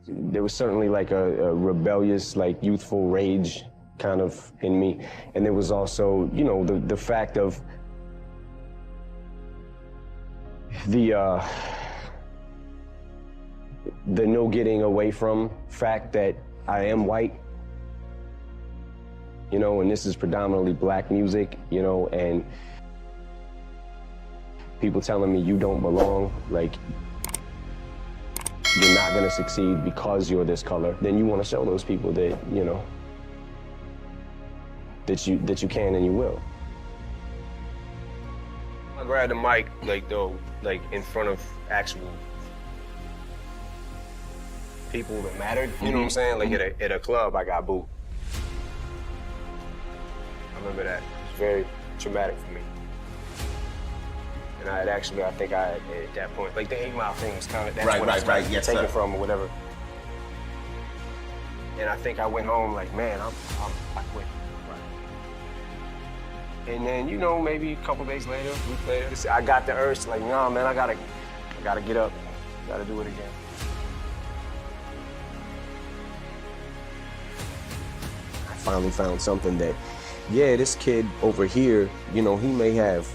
there was certainly like a rebellious, like youthful rage kind of in me. And there was also, you know, the fact of the no getting away from fact that I am white, you know, and this is predominantly black music, you know, and people telling me you don't belong, like you're not gonna succeed because you're this color. Then you want to show those people that, you know, that you can and you will. I grabbed the mic, like, though, like in front of actual people that mattered, you know what I'm saying? Like at a club, I got booed. I remember that. It was very traumatic for me. And I think at that point, like the 8 Mile thing was kind of, that's when I started taking from or whatever. And I think I went home like, man, I quit. And then, you know, maybe a couple days later, a week later, I got the urge, like, nah, man, I gotta get up, gotta do it again. I finally found something that, yeah, this kid over here, you know, he may have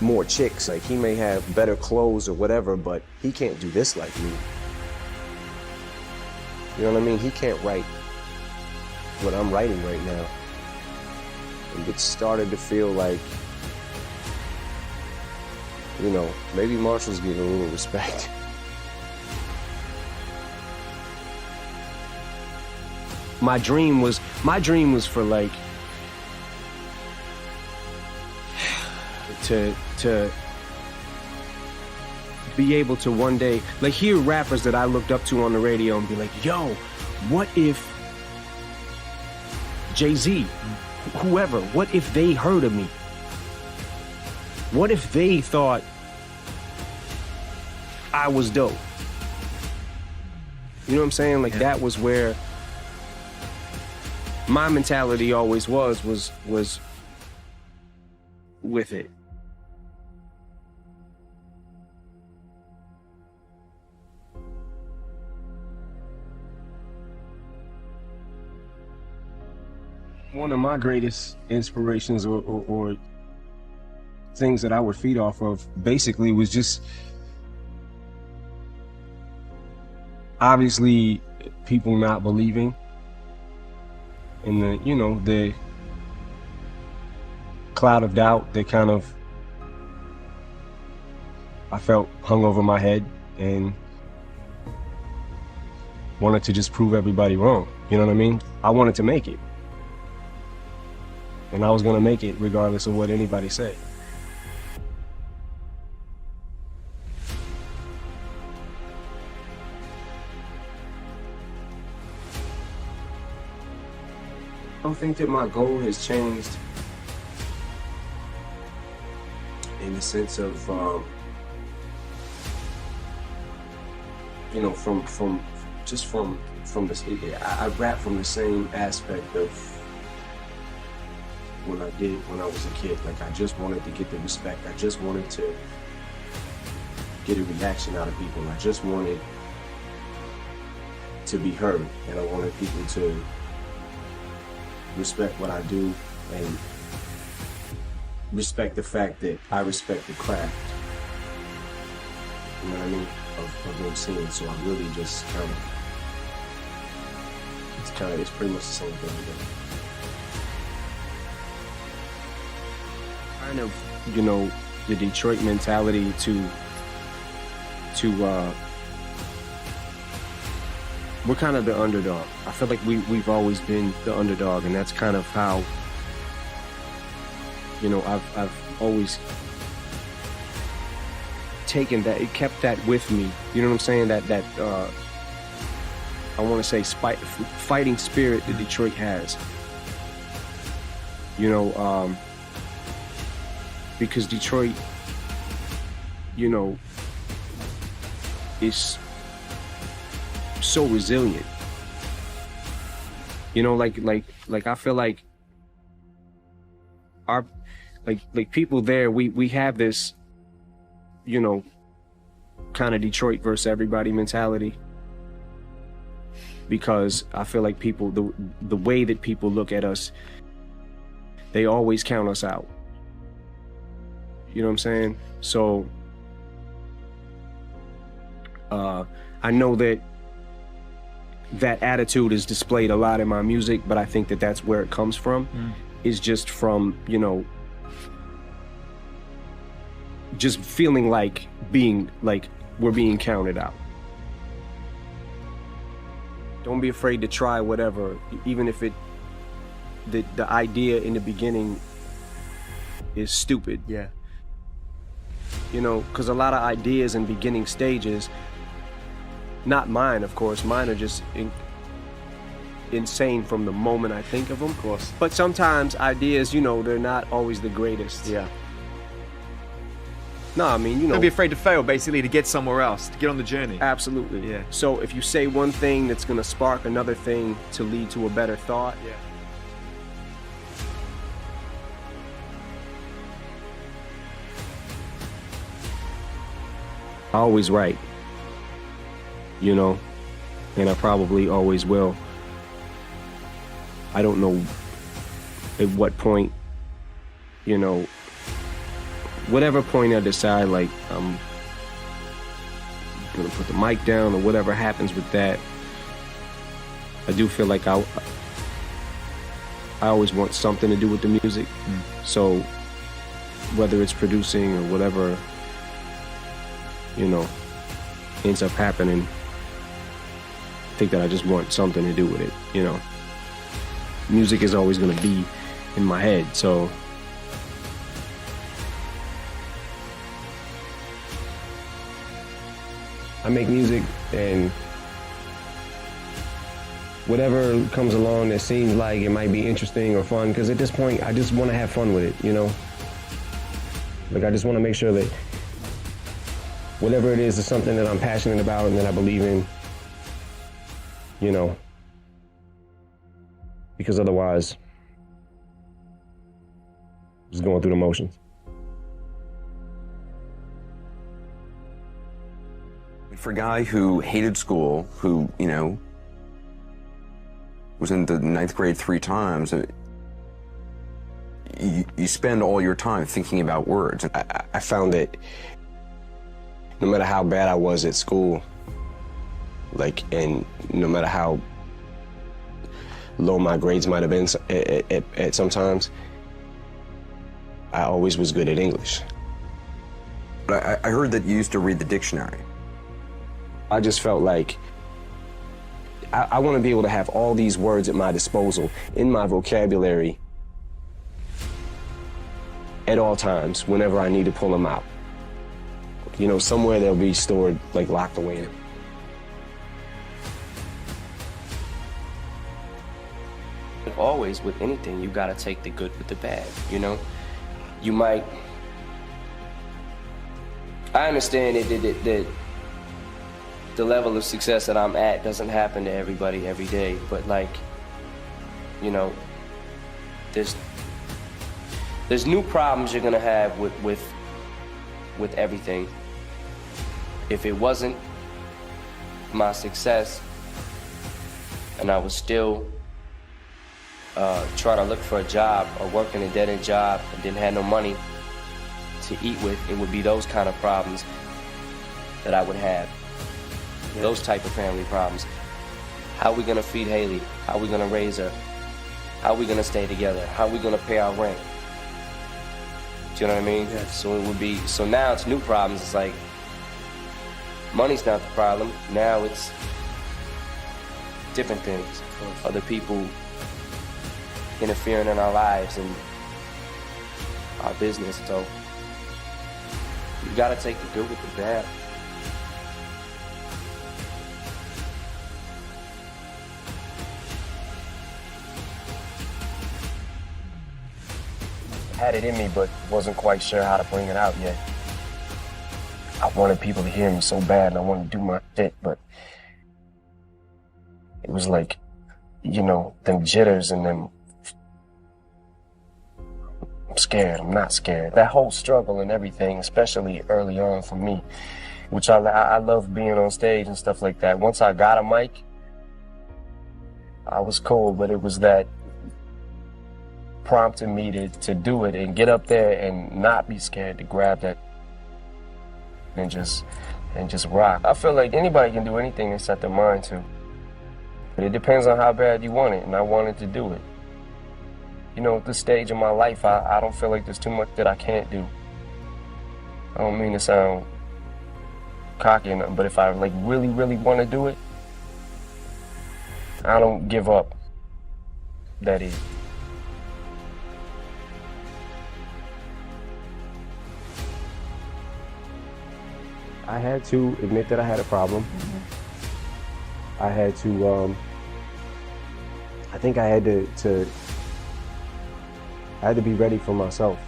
more chicks, like he may have better clothes or whatever, but he can't do this like me. You know what I mean? He can't write what I'm writing right now. And it started to feel like, you know, maybe Marshall's getting a little respect. My dream was for like, to be able to one day, like, hear rappers that I looked up to on the radio and be like, yo, what if Jay-Z, whoever, what if they heard of me? What if they thought I was dope? You know what I'm saying? Like, that was where my mentality always was with it. One of my greatest inspirations or things that I would feed off of basically was just obviously people not believing in the, you know, the cloud of doubt that kind of I felt hung over my head, and wanted to just prove everybody wrong. You know what I mean? I wanted to make it. And I was gonna make it regardless of what anybody said. I don't think that my goal has changed in the sense of, you know, from this, I rap from the same aspect of when I did when I was a kid. Like, I just wanted to get the respect. I just wanted to get a reaction out of people. I just wanted to be heard, and I wanted people to respect what I do and respect the fact that I respect the craft. You know what I mean? Of MCing. So I really just it's pretty much the same thing again. Kind of, you know, the Detroit mentality to we're kind of the underdog. I feel like we've always been the underdog, and that's kind of how, you know, I've always taken that, it kept that with me. You know what I'm saying? That I want to say fighting spirit that Detroit has. You know, because Detroit, you know, is so resilient. You know, like I feel like our like people there, we have this, you know, kind of Detroit versus everybody mentality, because I feel like people, the way that people look at us, they always count us out. You know what I'm saying? So I know that attitude is displayed a lot in my music, but I think that that's where it comes from, is just from, you know, just feeling like we're being counted out. Don't be afraid to try whatever, even if the idea in the beginning is stupid. Yeah. You know, because a lot of ideas in beginning stages, not mine, of course, mine are just insane from the moment I think of them. Of course. But sometimes ideas, you know, they're not always the greatest. Yeah. No, I mean, you know. Don't be afraid to fail, basically, to get somewhere else, to get on the journey. Absolutely. Yeah. So if you say one thing, that's going to spark another thing to lead to a better thought. Yeah. I always write, you know, and I probably always will. I don't know at what point, you know, whatever point I decide, like, I'm gonna put the mic down or whatever happens with that, I do feel like I always want something to do with the music. So whether it's producing or whatever, you know, ends up happening, I think that I just want something to do with it, you know. Music is always gonna be in my head, so I make music, and whatever comes along that seems like it might be interesting or fun, because at this point, I just want to have fun with it, you know? Like, I just want to make sure that whatever it is something that I'm passionate about and that I believe in, you know? Because otherwise, just going through the motions. For a guy who hated school, who, you know, was in the 9th grade 3 times, you spend all your time thinking about words. I found that no matter how bad I was at school, like, and no matter how low my grades might have been at sometimes, I always was good at English. But I heard that you used to read the dictionary. I just felt like I want to be able to have all these words at my disposal in my vocabulary at all times, whenever I need to pull them out. You know, somewhere they'll be stored, like, locked away in. Always, with anything, you gotta take the good with the bad, you know? You might... I understand that the level of success that I'm at doesn't happen to everybody every day, but, like, you know, there's new problems you're gonna have with everything. If it wasn't my success and I was still trying to look for a job or working a dead-end job and didn't have no money to eat with, it would be those kind of problems that I would have. Yeah. Those type of family problems. How are we gonna feed Haley? How are we gonna raise her? How are we gonna stay together? How are we gonna pay our rent? Do you know what I mean? Yeah. So it would be, so now it's new problems. It's like, money's not the problem. Now it's different things. Other people interfering in our lives and our business. So you gotta take the good with the bad. Had it in me, but wasn't quite sure how to bring it out yet. I wanted people to hear me so bad, and I wanted to do my shit, but it was like, you know, them jitters and them, I'm scared, I'm not scared. That whole struggle and everything, especially early on for me, which I love being on stage and stuff like that. Once I got a mic, I was cool, but it was that prompted me to do it and get up there and not be scared to grab that and just rock. I feel like anybody can do anything they set their mind to. But it depends on how bad you want it, and I wanted to do it. You know, at this stage of my life, I don't feel like there's too much that I can't do. I don't mean to sound cocky or nothing, but if I like really, really want to do it, I don't give up. That is. I had to admit that I had a problem. I had to, I think I had to be ready for myself.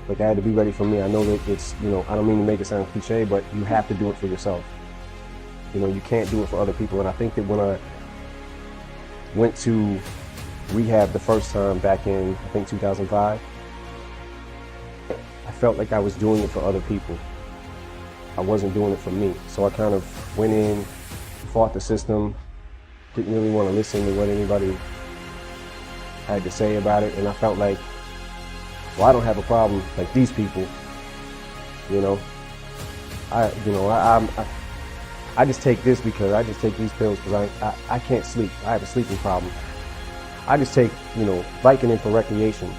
Like I had to be ready for me. I know that it's, you know, I don't mean to make it sound cliche, but you have to do it for yourself. You know, you can't do it for other people. And I think that when I went to rehab the first time back in, I think 2005, I felt like I was doing it for other people. I wasn't doing it for me. So I kind of went in, fought the system, didn't really want to listen to what anybody had to say about it, and I felt like, well, I don't have a problem like these people, you know. I just take this because I just take these pills because I can't sleep. I have a sleeping problem. I just take, you know, Vicodin for recreation,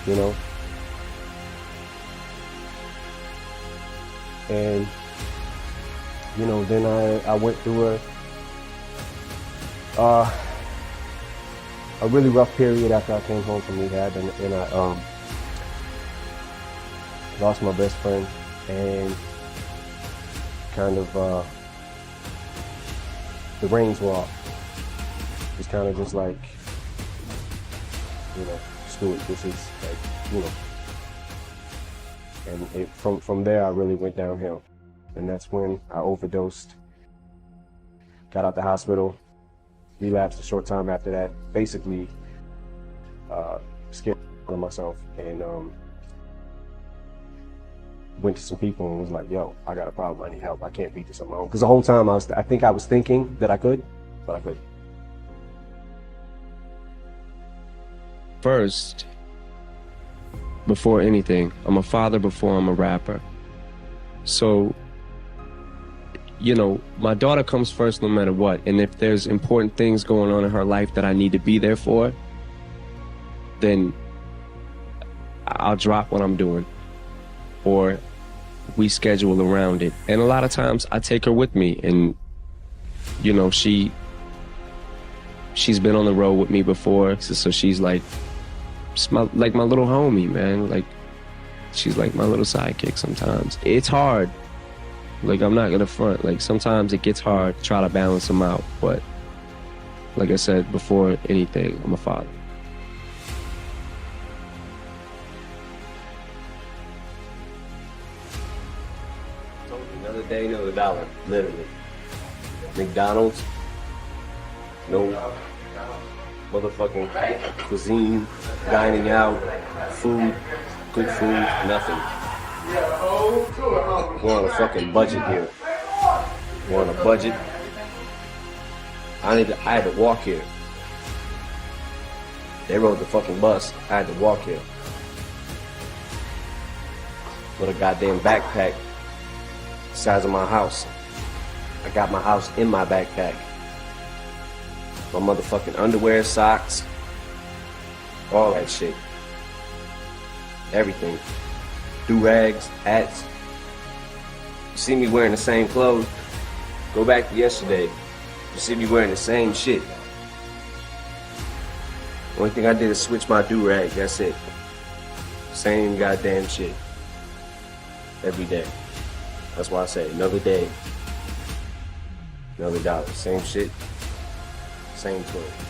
you know. And you know, then I went through a really rough period after I came home from rehab, and I lost my best friend, and kind of the reins were off. It's kind of just like, you know, screw it, this is like, you know. And from there, I really went downhill. And that's when I overdosed, got out the hospital, relapsed a short time after that, basically scared of myself, and went to some people and was like, yo, I got a problem, I need help, I can't beat this on my own. Because the whole time I think I was thinking that I could, but I couldn't. First, before anything, I'm a father before I'm a rapper. So, you know, my daughter comes first no matter what. And if there's important things going on in her life that I need to be there for, then I'll drop what I'm doing, or we schedule around it. And a lot of times I take her with me, and, you know, she's been on the road with me before, so she's like, like my little homie, man. Like, she's like my little sidekick sometimes. It's hard. Like, I'm not gonna front. Like, sometimes it gets hard to try to balance them out. But like I said, before anything, I'm a father. Another day, another dollar, literally. McDonald's, no motherfucking cuisine, dining out, food, good food, nothing. We're on a fucking budget here. We're on a budget. I had to walk here. They rode the fucking bus. I had to walk here. With a goddamn backpack the size of my house. I got my house in my backpack. My motherfucking underwear, socks, all that shit. Everything. Do-rags, hats. You see me wearing the same clothes, go back to yesterday. You see me wearing the same shit. Only thing I did is switch my do-rag, that's it. Same goddamn shit. Every day. That's why I say another day, another dollar. Same shit, same clothes.